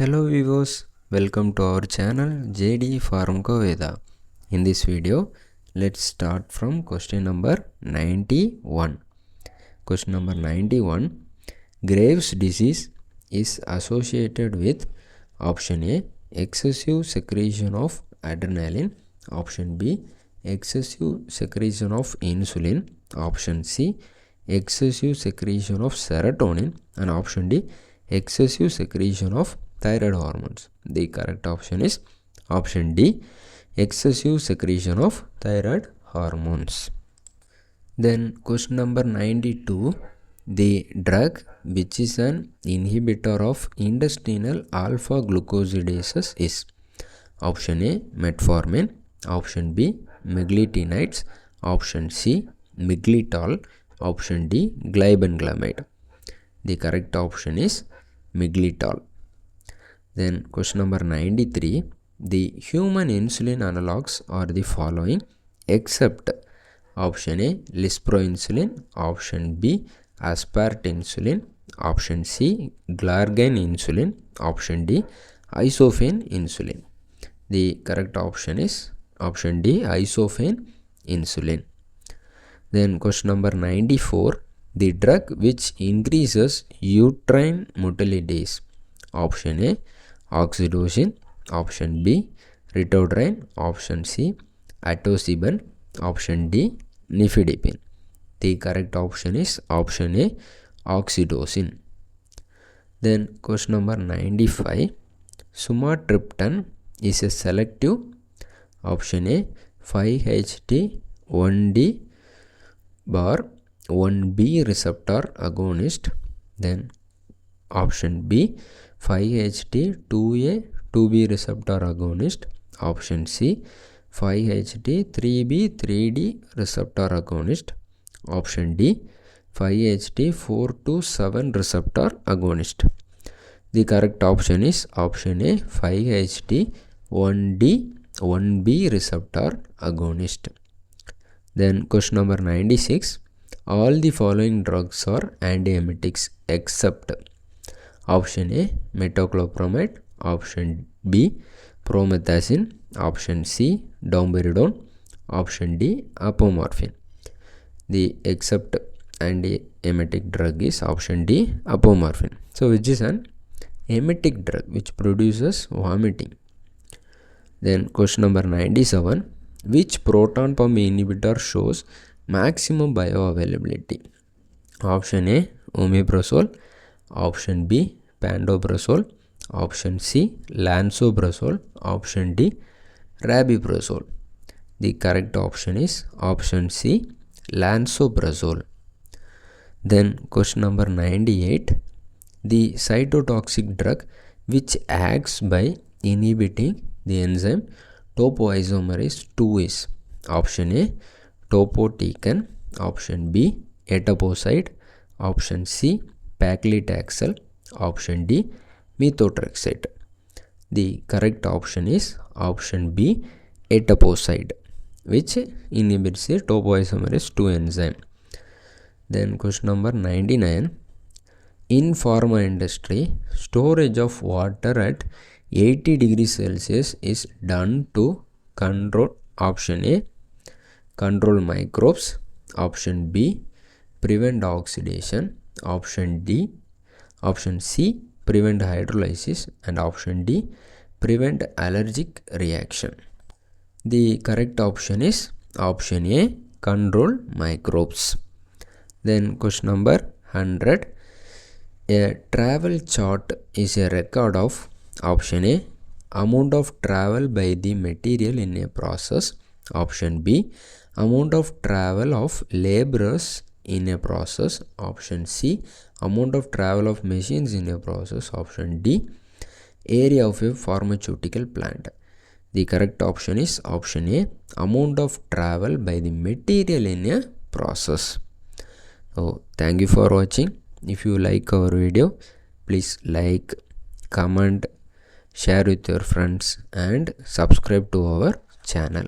Hello viewers, welcome to our channel JD Pharmacoveda. In this video, let's start from question number 91. Question number 91. Graves' disease is associated with option A, excessive secretion of adrenaline, option B, excessive secretion of insulin, option C, excessive secretion of serotonin, and option D, excessive secretion of thyroid hormones. The correct option is option D, excessive secretion of thyroid hormones. Then question number 92. The drug which is an inhibitor of intestinal alpha glucosidases is option A, metformin, option B, meglitinides, option C, miglitol, option D, glibenclamide. The correct option is miglitol. Then question number 93. The human insulin analogs are the following except option A, lisproinsulin, option B, aspart insulin, option C, glargine insulin, option D, isophane insulin. The correct option is option D, isophane insulin. Then question number 94. The drug which increases uterine motility is option A, oxytocin, option B, ritodrine, option C, atosiban, option D, nifedipine. The correct option is option A, oxytocin. Then question number 95. Sumatriptan is a selective option A, 5-HT1D bar 1B receptor agonist. Then option B, 5-HT2A 2B receptor agonist. Option C, 5-HT3B 3D receptor agonist. Option D, 5-HT4-7 receptor agonist. The correct option is option A, 5-HT1D 1B receptor agonist. Then question number 96. All the following drugs are antiemetics except option A, metoclopramide, option B, promethazine, option C, domperidone, option D, apomorphine. The except antiemetic drug is option D, apomorphine. So which is an emetic drug which produces vomiting. Then question number 97. Which proton pump inhibitor shows maximum bioavailability? Option A, omeprazole, option B, pantoprazole, option C, lansoprazole, option D, rabeprazole. The correct option is option C, lansoprazole. Then question number 98. The cytotoxic drug which acts by inhibiting the enzyme topoisomerase 2 is option A, topotecan, option B, etoposide, option C, paclitaxel, option D, methotrexate. The correct option is option B, etoposide, which inhibits the topoisomerase 2 enzyme. Then question number 99. In pharma industry, storage of water at 80 degrees Celsius is done to control option A, control microbes, option B, prevent oxidation, option C, prevent hydrolysis, and option D, prevent allergic reaction. The correct option is option A, control microbes. Then question number 100. A travel chart is a record of option A, amount of travel by the material in a process, option B, amount of travel of laborers in a process, option C, amount of travel of machines in a process, option D, area of a pharmaceutical plant. The correct option is option A, amount of travel by the material in a process. So thank you for watching. If you like our video, please like, comment, share with your friends and subscribe to our channel.